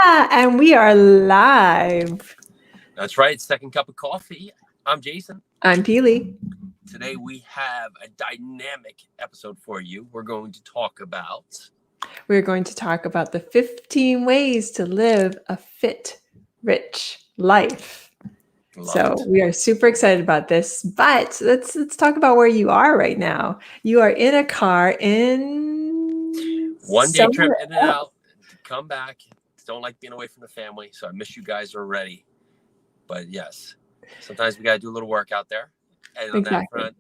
And we are live. That's right. Second cup of coffee. I'm Jason. I'm Peely. Today we have a dynamic episode for you. We're going to talk about the 15 ways to live a fit, rich life. We are super excited about this, but let's talk about where you are right now. You are in a car in one day trip in and out, come back. Don't like being away from the family, so I miss you guys already. But yes, sometimes we got to do a little work out there. And on that front,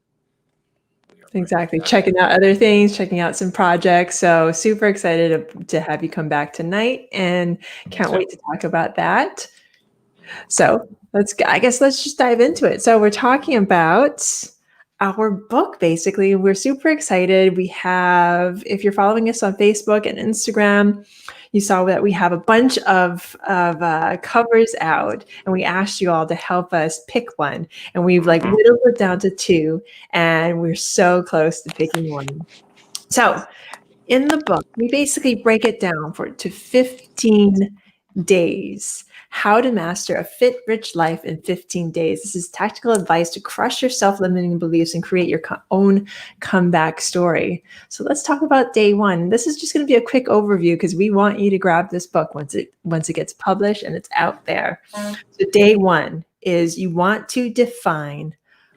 exactly. Checking out other things, checking out some projects. So super excited to have you come back tonight and can't wait to talk about that. So let's just dive into it. So we're talking about our book, basically. We're super excited. We have, if you're following us on Facebook and Instagram, you saw that we have a bunch of covers out, and we asked you all to help us pick one. And we've whittled it down to 2, and we're so close to picking one. So in the book, we basically break it down to 15 days. How to master a fit, rich life in 15 days. This is tactical advice to crush your self-limiting beliefs and create your own comeback story. So let's talk about day 1. This is just going to be a quick overview because we want you to grab this book once it gets published and it's out there. So day 1 is you want to define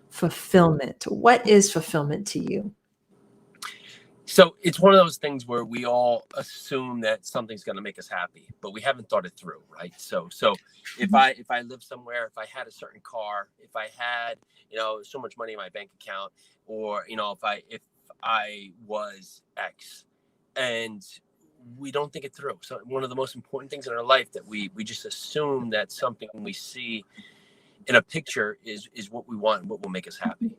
fulfillment. What is fulfillment to you? So it's one of those things where we all assume that something's going to make us happy, but we haven't thought it through, right? So if I lived somewhere, if I had a certain car, if I had, so much money in my bank account, or, if I was X, and we don't think it through. So one of the most important things in our life that we just assume that something we see in a picture is what we want, what will make us happy.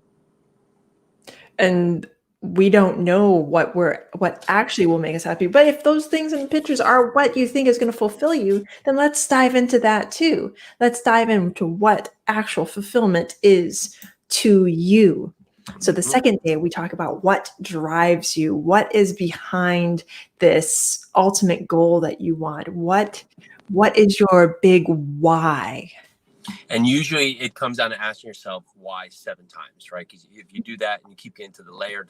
And we don't know what actually will make us happy. But if those things in pictures are what you think is going to fulfill you, then let's dive into that too. Let's dive into what actual fulfillment is to you. So the second day, we talk about what drives you. What is behind this ultimate goal that you want? What is your big why? And usually it comes down to asking yourself why 7 times, right? Because if you do that and you keep getting to the layer,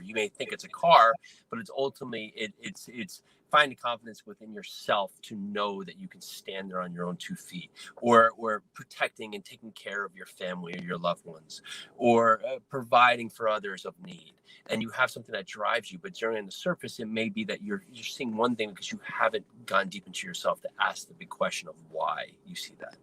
you may think it's a car, but it's ultimately, it's finding confidence within yourself to know that you can stand there on your own 2 feet, or protecting and taking care of your family or your loved ones, or providing for others of need. And you have something that drives you, but during on the surface, it may be that you're seeing one thing because you haven't gone deep into yourself to ask the big question of why you see that.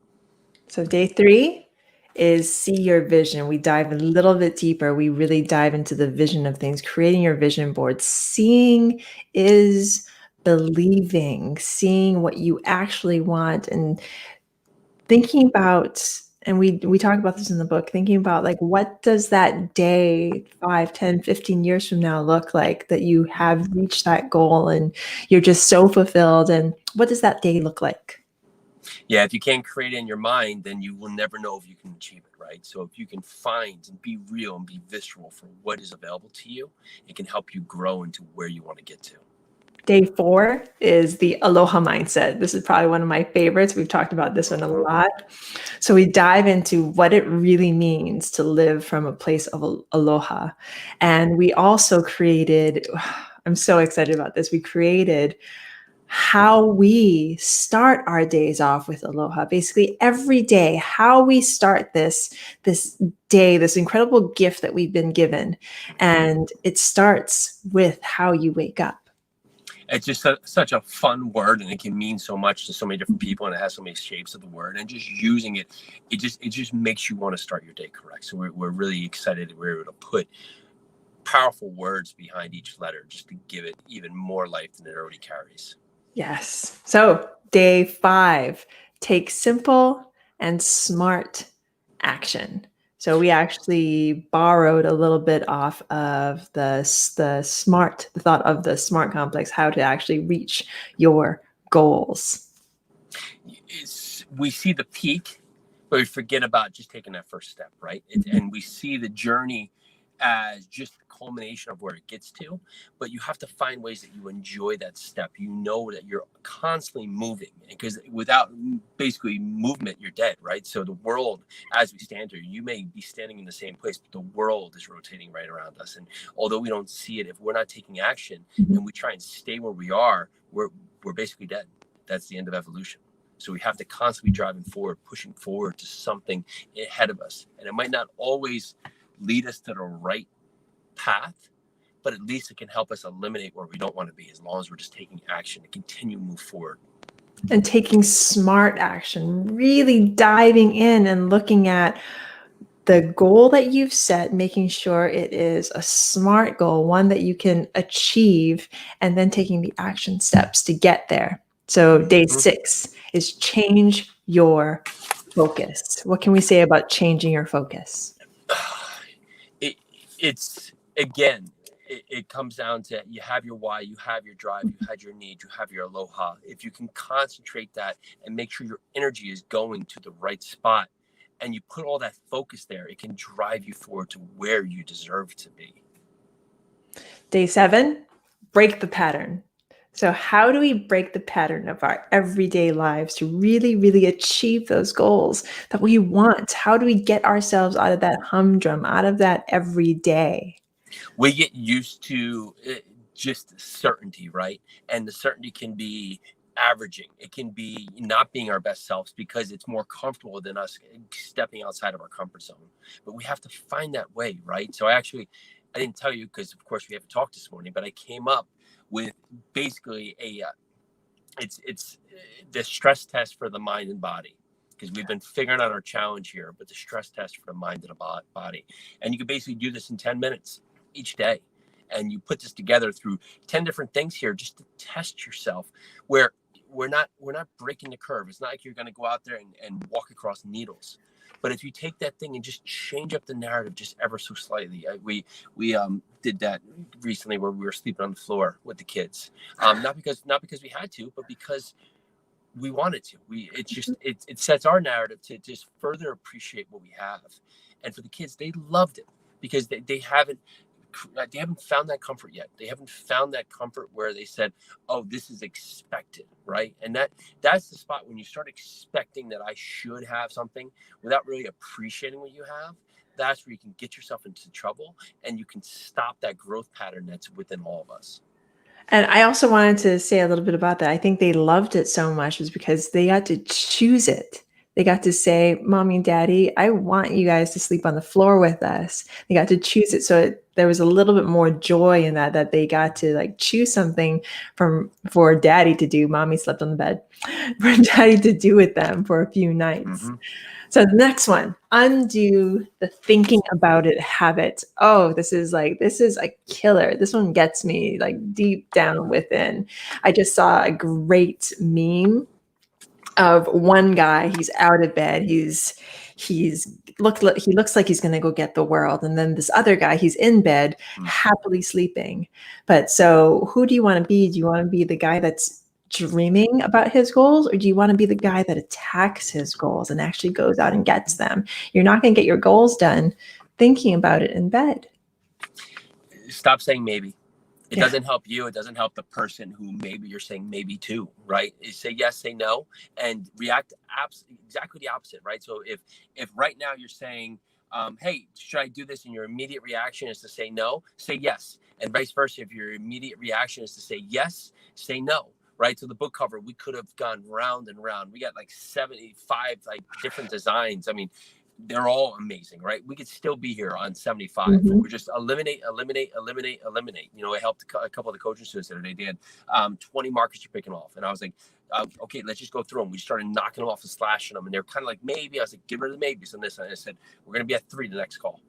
So day 3 is see your vision. We dive a little bit deeper. We really dive into the vision of things, creating your vision board. Seeing is believing, seeing what you actually want, and thinking about, and we talk about this in the book, thinking about what does that day 5, 10, 15 years from now look like that you have reached that goal and you're just so fulfilled, and what does that day look like? Yeah, if you can't create it in your mind, then you will never know if you can achieve it, right? So if you can find and be real and be visceral for what is available to you, it can help you grow into where you want to get to. Day 4 is the Aloha Mindset. This is probably one of my favorites. We've talked about this one a lot. So we dive into what it really means to live from a place of aloha. And we also created, I'm so excited about this, we created how we start our days off with aloha. Basically every day, how we start this day, this incredible gift that we've been given. And it starts with how you wake up. It's just such a fun word, and it can mean so much to so many different people, and it has so many shapes of the word, and just using it just makes you want to start your day correct. So we're really excited that we're able to put powerful words behind each letter just to give it even more life than it already carries. Yes. So day 5, take simple and smart action. So we actually borrowed a little bit off of the thought of the SMART complex, how to actually reach your goals. We see the peak, but we forget about just taking that first step, right? And we see the journey as just culmination of where it gets to, but you have to find ways that you enjoy that step. You know that you're constantly moving, because without basically movement, you're dead, right? So the world, as we stand here, you may be standing in the same place, but the world is rotating right around us. And although we don't see it, if we're not taking action and we try and stay where we are, we're basically dead. That's the end of evolution. So we have to constantly be driving forward, pushing forward to something ahead of us. And it might not always lead us to the right path, but at least it can help us eliminate where we don't want to be, as long as we're just taking action to continue to move forward. And taking smart action, really diving in and looking at the goal that you've set, making sure it is a smart goal, one that you can achieve, and then taking the action steps to get there. So day 6 is change your focus. What can we say about changing your focus? It's again, it comes down to, you have your why, you have your drive, you had your need, you have your aloha. If you can concentrate that and make sure your energy is going to the right spot, and you put all that focus there, it can drive you forward to where you deserve to be. Day 7, break the pattern. So how do we break the pattern of our everyday lives to really, really achieve those goals that we want? How do we get ourselves out of that humdrum, out of that every day? We get used to just certainty, right? And the certainty can be averaging. It can be not being our best selves, because it's more comfortable than us stepping outside of our comfort zone. But we have to find that way, right? So I didn't tell you, because of course we haven't talked this morning, but I came up with basically it's the stress test for the mind and body, because we've been figuring out our challenge here, but the stress test for the mind and the body. And you can basically do this in 10 minutes each day. And you put this together through 10 different things here, just to test yourself, where we're not breaking the curve. It's not like you're going to go out there and walk across needles. But if you take that thing and just change up the narrative just ever so slightly, we did that recently, where we were sleeping on the floor with the kids, not because we had to, but because we wanted to. It sets our narrative to just further appreciate what we have. And for the kids, they loved it, because they haven't found that comfort yet. They haven't found that comfort where they said, oh, this is expected, right? And that's the spot when you start expecting that I should have something without really appreciating what you have. That's where you can get yourself into trouble, and you can stop that growth pattern that's within all of us. And I also wanted to say a little bit about that. I think they loved it so much was because they got to choose it. They got to say, Mommy and Daddy, I want you guys to sleep on the floor with us. They got to choose it. So there was a little bit more joy in that they got to like choose something for Daddy to do. Mommy slept on the bed for Daddy to do with them for a few nights. So the next one, undo the thinking about it habit. Oh, this is a killer. This one gets me like deep down within. I just saw a great meme of one guy. He's out of bed. He looks like he's going to go get the world. And then this other guy, he's in bed, happily sleeping. But so who do you want to be? Do you want to be the guy that's dreaming about his goals, or do you want to be the guy that attacks his goals and actually goes out and gets them? You're not going to get your goals done thinking about it in bed. Stop saying maybe. It doesn't help you. It doesn't help the person who maybe you're saying maybe to, right? You say yes, say no, and react exactly the opposite, right? So if right now you're saying, hey, should I do this? And your immediate reaction is to say no, say yes. And vice versa. If your immediate reaction is to say yes, say no. Right. So the book cover, we could have gone round and round. We got like 75 like different designs. I mean, they're all amazing, right? We could still be here on 75. We're just eliminate. You know, I helped a couple of the coaching students the other day. They had 20 markers you're picking off. And I was like, okay, let's just go through them. We started knocking them off and slashing them. And they're kind of like, maybe. I was like, get rid of the maybes on this. And I said, we're going to be at 3 the next call.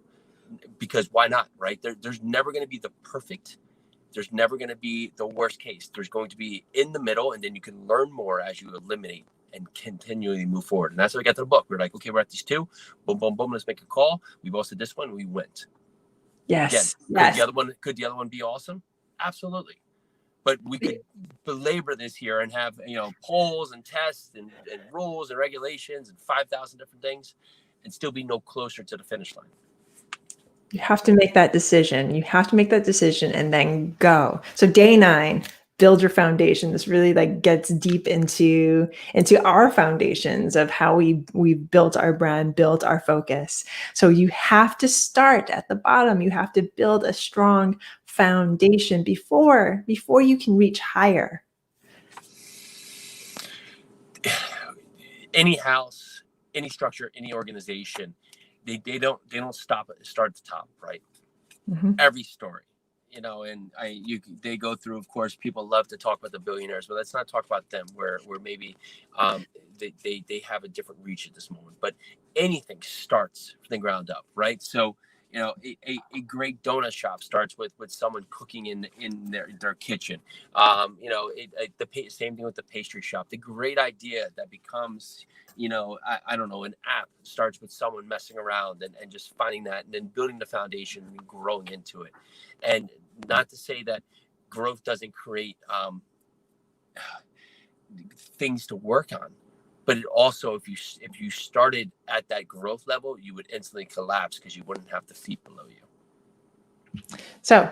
Because why not, right? There's never going to be the perfect. There's never going to be the worst case. There's going to be in the middle, and then you can learn more as you eliminate and continually move forward. And that's how we got to the book. We're like, okay, we're at these 2. Boom, boom, boom. Let's make a call. We both said this one. We went. Yes. Again, could the other one be awesome? Absolutely. But we could belabor this here and have, polls and tests and rules and regulations and 5,000 different things, and still be no closer to the finish line. You have to make that decision. You have to make that decision and then go. So day 9, build your foundation. This really like gets deep into our foundations of how we built our brand, built our focus. So you have to start at the bottom. You have to build a strong foundation before you can reach higher. Any house, any structure, any organization, they don't start at the top, right? Mm-hmm. Every story, and they go through. Of course, people love to talk about the billionaires, but let's not talk about them. Where maybe they have a different reach at this moment. But anything starts from the ground up, right? So a great donut shop starts with someone cooking in their kitchen. Same thing with the pastry shop. The great idea that becomes I don't know, an app starts with someone messing around and just finding that and then building the foundation and growing into it. And not to say that growth doesn't create things to work on, but it also, if you started at that growth level, you would instantly collapse because you wouldn't have the feet below you. So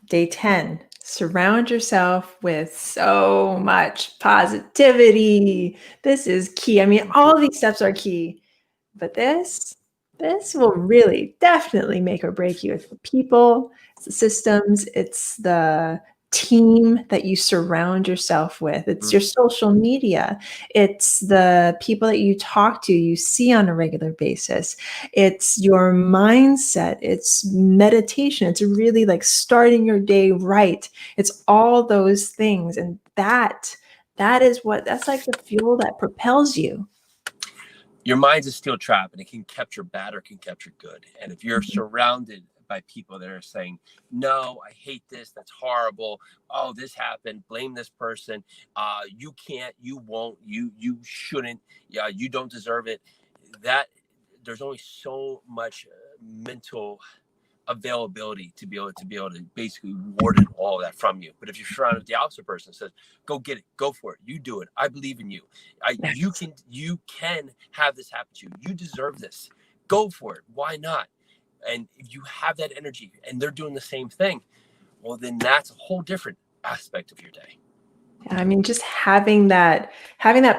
day 10, surround yourself with so much positivity. This is key. I mean, all of these steps are key, but this will really definitely make or break you. It's the people, it's the systems, it's the team that you surround yourself with. It's your social media. It's the people that you talk to, you see on a regular basis. It's your mindset. It's meditation. It's really like starting your day right. It's all those things. And that's like the fuel that propels you. Your mind's a steel trap, and it can capture bad or it can capture good. And if you're surrounded by people that are saying, no, I hate this, that's horrible, oh, this happened, blame this person, you can't, you won't, you shouldn't, yeah, you don't deserve it, that there's only so much mental availability to be able to basically ward all that from you. But if you're surrounded with the opposite person that says, go get it, go for it, you do it, I believe in you, you can have this happen to you, you deserve this, go for it, why not? And if you have that energy and they're doing the same thing, well, then that's a whole different aspect of your day. I mean, just having that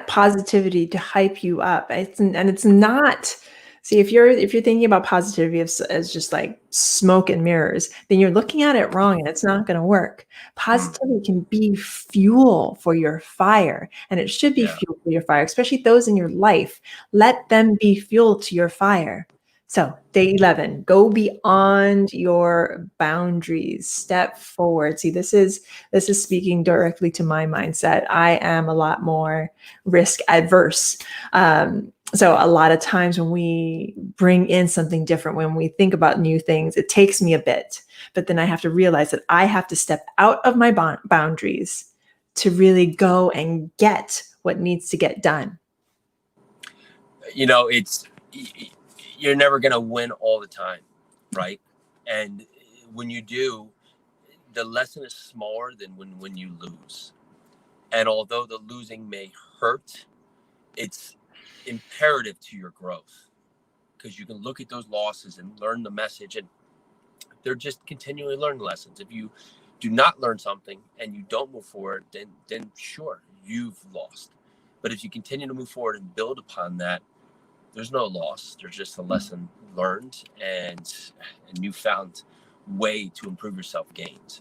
positivity to hype you up. It's not, see, if you're thinking about positivity as just like smoke and mirrors, then you're looking at it wrong and it's not going to work. Positivity can be fuel for your fire, and it should be fuel for your fire, especially those in your life. Let them be fuel to your fire. So day 11, go beyond your boundaries, step forward. See, this is speaking directly to my mindset. I am a lot more risk adverse. So a lot of times when we bring in something different, when we think about new things, it takes me a bit, but then I have to realize that I have to step out of my boundaries to really go and get what needs to get done. You're never going to win all the time, right? And when you do, the lesson is smaller than when you lose. And although the losing may hurt, it's imperative to your growth, because you can look at those losses and learn the message, and they're just continually learning lessons. If you do not learn something and you don't move forward, then sure, you've lost. But if you continue to move forward and build upon that, there's no loss. There's just a lesson learned and a newfound way to improve yourself gained.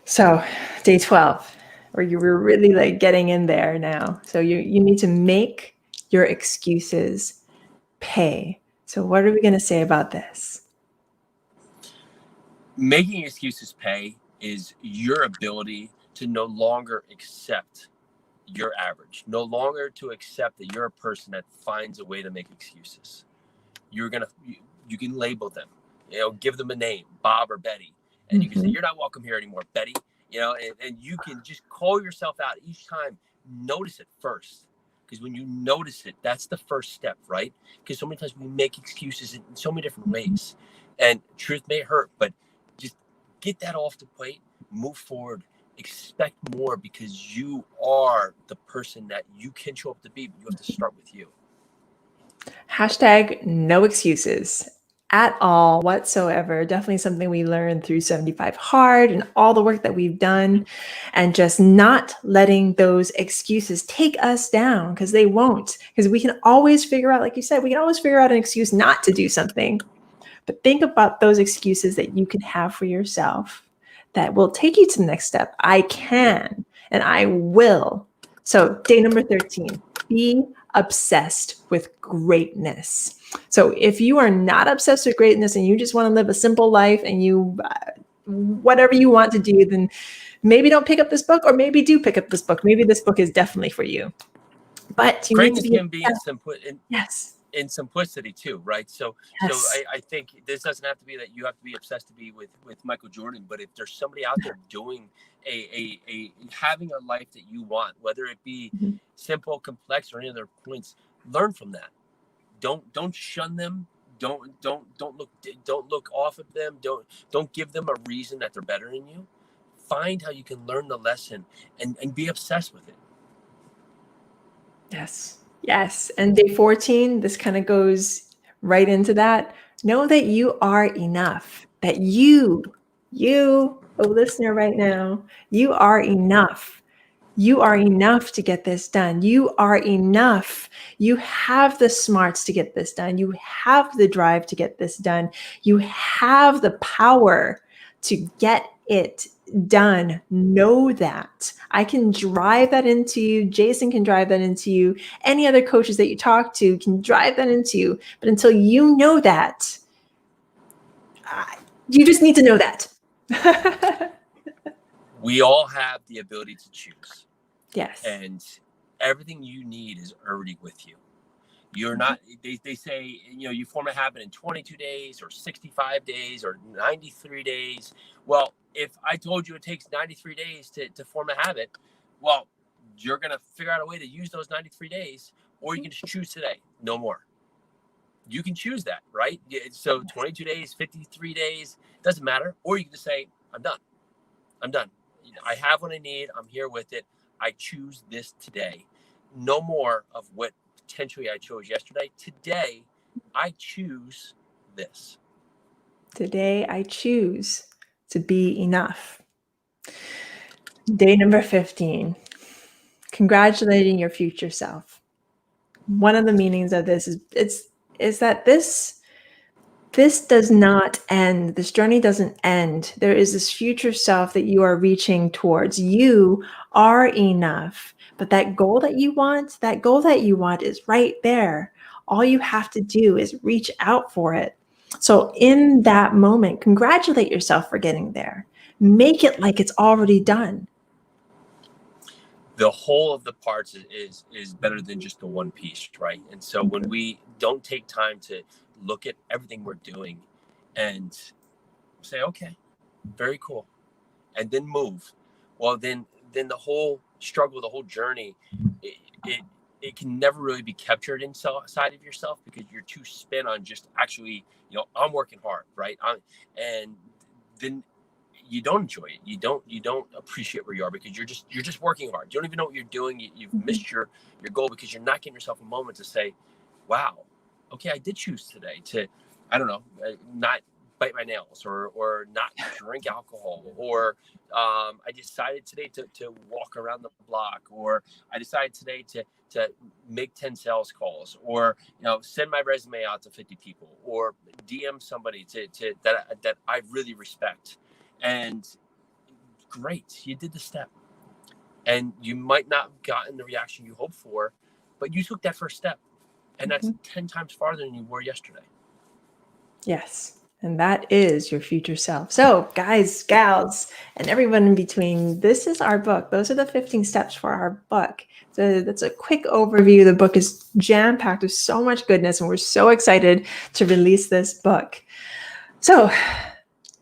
So day 12, where you were really like getting in there now. So you need to make your excuses pay. So what are we going to say about this? Making excuses pay is your ability to no longer accept you're average, no longer to accept that you're a person that finds a way to make excuses. You can label them, give them a name, Bob or Betty, and you can say, you're not welcome here anymore, Betty, and you can just call yourself out each time. Notice it first, because when you notice it, that's the first step, right? Because so many times we make excuses in so many different ways, and truth may hurt, but just get that off the plate, move forward, expect more, because you are the person that you can show up to be, but you have to start with you. Hashtag no excuses. at all whatsoever. Definitely something we learned through 75 Hard and all the work that we've done, and just not letting those excuses take us down, because they won't. Because we can always figure out, like you said, we can always figure out an excuse not to do something. But think about those excuses that you can have for yourself that will take you to the next step. I can and I will. So, day number 13, be obsessed with greatness. So, if you are not obsessed with greatness and you just want to live a simple life and you, whatever you want to do, then maybe don't pick up this book, or maybe do pick up this book. Maybe this book is definitely for you. But you greatness need to can be yes. in simplicity too, right? So Yes. I think this doesn't have to be that you have to be obsessed to be with Michael Jordan, but if there's somebody out there doing a having a life that you want, whether it be Mhm. simple, complex, or any other points, learn from that. Don't shun them. Don't look off at them. Don't give them a reason that they're better than you. Find how you can learn the lesson and be obsessed with it. Yes. Yes. And day 14, this kind of goes right into that. Know that you are enough, that you, the listener right now, you are enough. You are enough to get this done. You are enough. You have the smarts to get this done. You have the drive to get this done. You have the power to get it done. Know that. I can drive that into you. Jason can drive that into you. Any other coaches that you talk to can drive that into you. But until you know that, you just need to know that. We all have the ability to choose. Yes. And everything you need is already with you. You're not, they say, you form a habit in 22 days or 65 days or 93 days. Well, if I told you it takes 93 days to form a habit, well, you're going to figure out a way to use those 93 days, or you can just choose today, no more. You can choose that, right? So 22 days, 53 days, doesn't matter. Or you can just say, I'm done. I'm done. I have what I need. I'm here with it. I choose this today. No more of what potentially I chose yesterday. Today, I choose this. Today, I choose to be enough. Day number 15, congratulating your future self. One of the meanings of this is that this does not end. This journey doesn't end. There is this future self that you are reaching towards. You are enough. But that goal that you want is right there. All you have to do is reach out for it. So in that moment, congratulate yourself for getting there. Make it like it's already done. The whole of the parts is better than just the one piece, right? And so when we don't take time to look at everything we're doing and say, okay, very cool, and then move, well, then the whole struggle, the whole journey, it can never really be captured inside of yourself, because you're too spent on just actually, I'm working hard, right? And then you don't enjoy it. You don't appreciate where you are, because you're just working hard. You don't even know what you're doing. You've missed your goal, because you're not giving yourself a moment to say, wow, okay, I did choose today to, I don't know, not bite my nails, or not drink alcohol, or I decided today to walk around the block, or I decided today to make 10 sales calls, or send my resume out to 50 people, or DM somebody to that I really respect. And great, you did the step, and you might not have gotten the reaction you hoped for, but you took that first step, and that's 10 times farther than you were yesterday. Yes. And that is your future self. So, guys, gals, and everyone in between, this is our book. Those are the 15 steps for our book. So that's a quick overview. The book is jam-packed with so much goodness, and we're so excited to release this book. So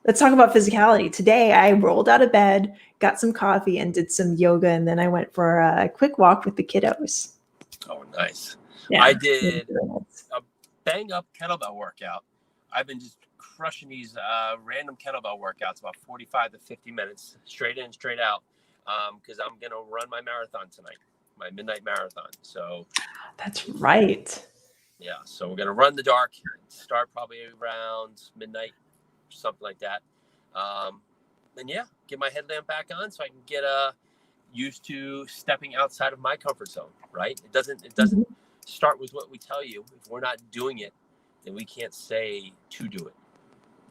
let's talk about physicality. Today, I rolled out of bed, got some coffee, and did some yoga, and then I went for a quick walk with the kiddos. Oh, nice. Yeah. I did a bang-up kettlebell workout. I've been just crushing these random kettlebell workouts, about 45 to 50 minutes, straight in, straight out, because I'm going to run my marathon tonight, my midnight marathon. So that's right. Yeah. So we're gonna run in the dark. Start probably around midnight, something like that. And yeah, get my headlamp back on so I can get used to stepping outside of my comfort zone. Right? It doesn't start with what we tell you. If we're not doing it, then we can't say to do it.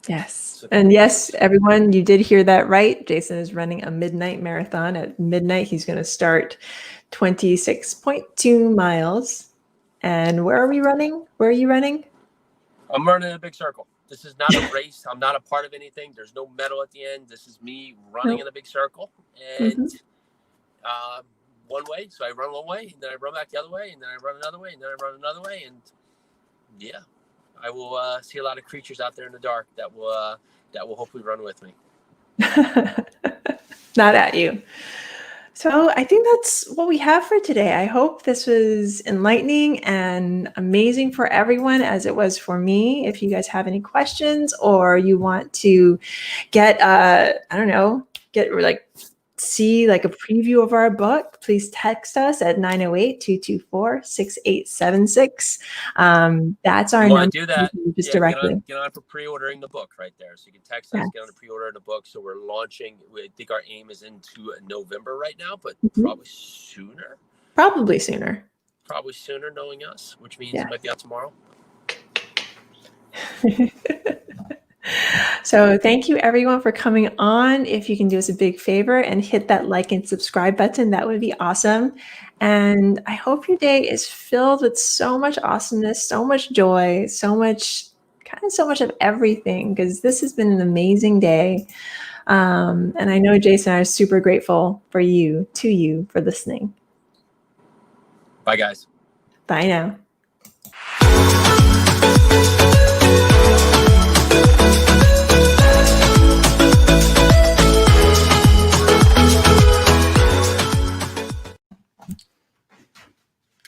Yes. And yes, everyone, you did hear that right. Jason is running a midnight marathon. At midnight, he's going to start 26.2 miles. And where are we running? Where are you running? I'm running a big circle. This is not a race. I'm not a part of anything. There's no medal at the end. This is me running in a big circle. And one way. So I run one way, and then I run back the other way, and then I run another way, and then I run another way. And yeah, I will see a lot of creatures out there in the dark that will hopefully run with me. Not at you. So I think that's what we have for today. I hope this was enlightening and amazing for everyone as it was for me. If you guys have any questions or you want to get, see like a preview of our book, please text us at 908-224-6876. That's our number. Do that. Just directly. Get on for pre-ordering the book right there. So you can text us, get on to pre-order the book. So we're launching. I think our aim is into November right now, but probably sooner. Probably sooner, knowing us, which means it might be out tomorrow. So thank you everyone for coming on. If you can do us a big favor and hit that like and subscribe button, that would be awesome. And I hope your day is filled with so much awesomeness, so much joy, so much of everything, because this has been an amazing day. And I know Jason and I are super grateful to you for listening. Bye guys. Bye now.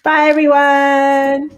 Bye, everyone.